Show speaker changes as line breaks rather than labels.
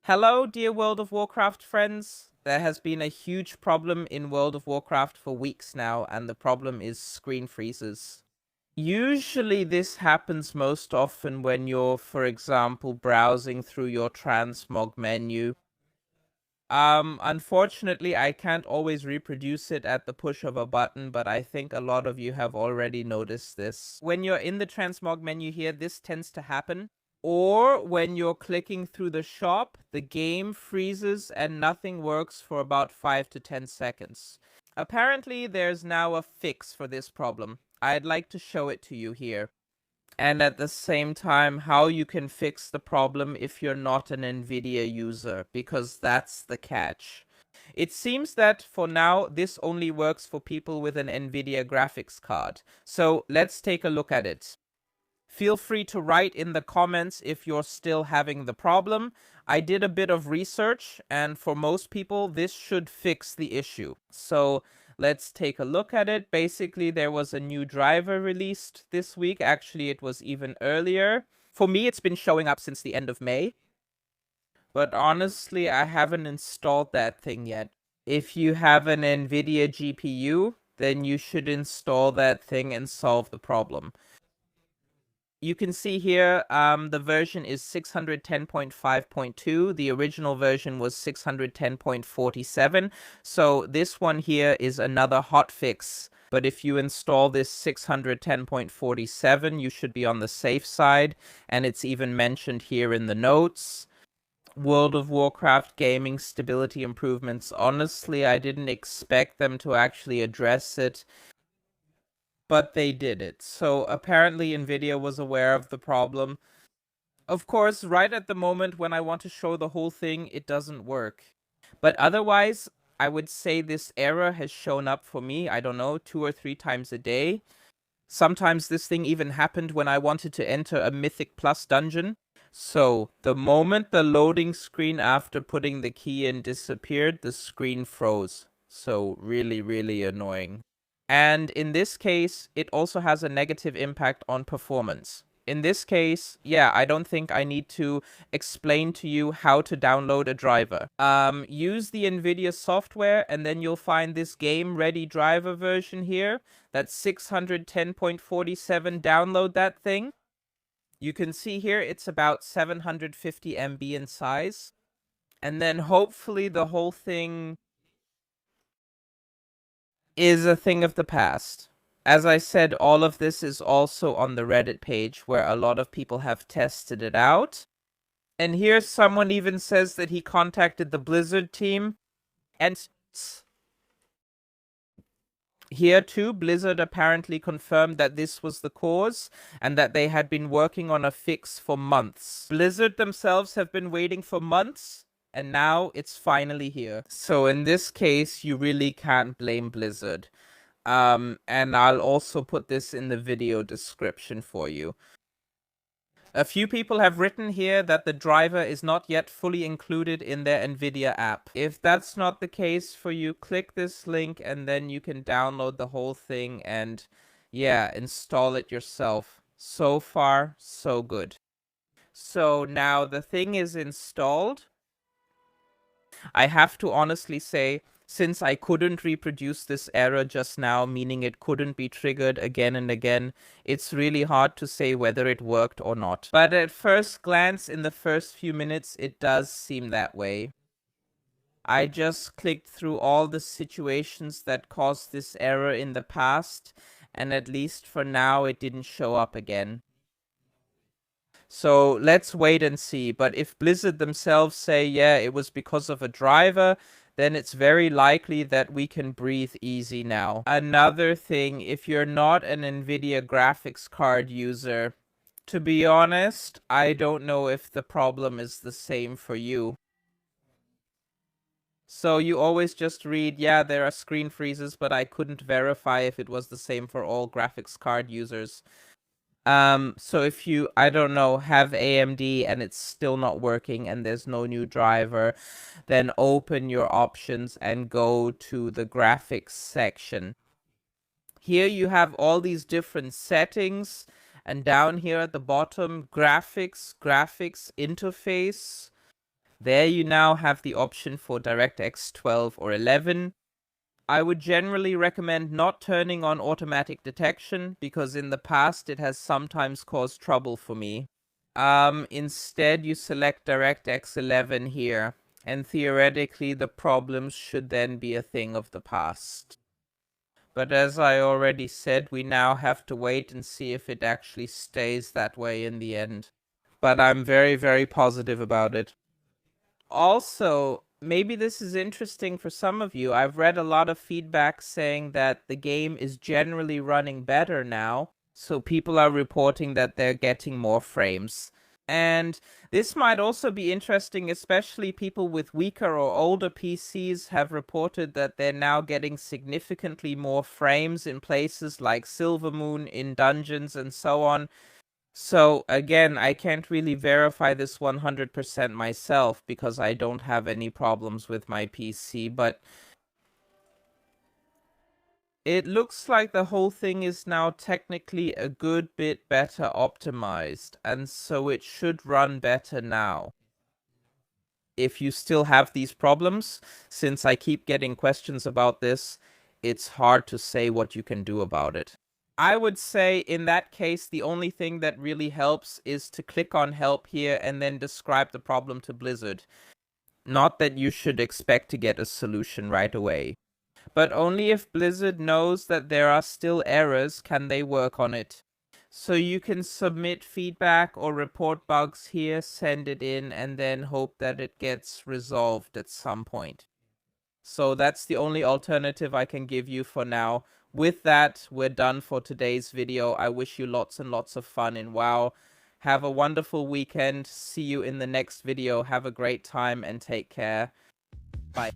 Hello, dear World of Warcraft friends. There has been a huge problem in World of Warcraft for weeks now, and the problem is screen freezes. Usually this happens most often when you're, for example, browsing through your transmog menu. Unfortunately, I can't always reproduce it at the push of a button, but I think a lot of you have already noticed this. When you're in the transmog menu here, this tends to happen. Or when you're clicking through the shop, the game freezes and nothing works for about 5 to 10 seconds. Apparently, there's now a fix for this problem. I'd like to show it to you here. And at the same time, how you can fix the problem if you're not an Nvidia user, because that's the catch. It seems that for now, this only works for people with an Nvidia graphics card. So let's take a look at it. Feel free to write in the comments if you're still having the problem. I did a bit of research, and for most people, this should fix the issue. So let's take a look at it. Basically, there was a new driver released this week. Actually, it was even earlier. For me, it's been showing up since the end of May. But honestly, I haven't installed that thing yet. If you have an Nvidia GPU, then you should install that thing and solve the problem. You can see here, the version is 610.5.2. The original version was 610.47. So this one here is another hotfix. But if you install this 610.47, you should be on the safe side. And it's even mentioned here in the notes. World of Warcraft gaming stability improvements. Honestly, I didn't expect them to actually address it, but they did it. So apparently Nvidia was aware of the problem. Of course, right at the moment when I want to show the whole thing, it doesn't work. But otherwise, I would say this error has shown up for me, I don't know, 2 or 3 times a day. Sometimes this thing even happened when I wanted to enter a Mythic Plus dungeon. So, the moment the loading screen after putting the key in disappeared, the screen froze. So, really, really annoying. And in this case, it also has a negative impact on performance. In this case, yeah, I don't think I need to explain to you how to download a driver. Use the Nvidia software, and then you'll find this game-ready driver version here. That's 610.47. Download that thing. You can see here it's about 750 MB in size. And then hopefully the whole thing is a thing of the past. As I said, all of this is also on the Reddit page where a lot of people have tested it out. And here someone even says that he contacted the Blizzard team. And here too, Blizzard apparently confirmed that this was the cause and that they had been working on a fix for months. Blizzard themselves have been waiting for months, and now it's finally here. So in this case, you really can't blame Blizzard. And I'll also put this in the video description for you. A few people have written here that the driver is not yet fully included in their Nvidia app. If that's not the case for you, click this link and then you can download the whole thing and, yeah, install it yourself. So far, so good. So now the thing is installed. I have to honestly say, since I couldn't reproduce this error just now, meaning it couldn't be triggered again and again, it's really hard to say whether it worked or not. But at first glance, in the first few minutes, it does seem that way. I just clicked through all the situations that caused this error in the past, and at least for now, it didn't show up again. So let's wait and see. But if Blizzard themselves say, yeah, it was because of a driver, then it's very likely that we can breathe easy now. Another thing, if you're not an Nvidia graphics card user, to be honest, I don't know if the problem is the same for you. So you always just read, yeah, there are screen freezes, but I couldn't verify if it was the same for all graphics card users. So if you, I don't know, have AMD and it's still not working and there's no new driver, then open your options and go to the graphics section. Here you have all these different settings, and down here at the bottom, graphics, interface. There you now have the option for DirectX 12 or 11. I would generally recommend not turning on automatic detection because in the past it has sometimes caused trouble for me. Instead you select DirectX 11 here, and theoretically the problems should then be a thing of the past. But as I already said, we now have to wait and see if it actually stays that way in the end. But I'm very, very positive about it. Also, maybe this is interesting for some of you. I've read a lot of feedback saying that the game is generally running better now. So people are reporting that they're getting more frames. And this might also be interesting, especially people with weaker or older PCs have reported that they're now getting significantly more frames in places like Silvermoon, in dungeons, and so on. So again, I can't really verify this 100% myself because I don't have any problems with my PC, but it looks like the whole thing is now technically a good bit better optimized, and so it should run better now. If you still have these problems, since I keep getting questions about this, it's hard to say what you can do about it. I would say in that case, the only thing that really helps is to click on help here and then describe the problem to Blizzard. Not that you should expect to get a solution right away. But only if Blizzard knows that there are still errors can they work on it. So you can submit feedback or report bugs here, send it in, and then hope that it gets resolved at some point. So that's the only alternative I can give you for now. With that, we're done for today's video. I wish you lots and lots of fun in WoW. Have a wonderful weekend. See you in the next video. Have a great time and take care. Bye.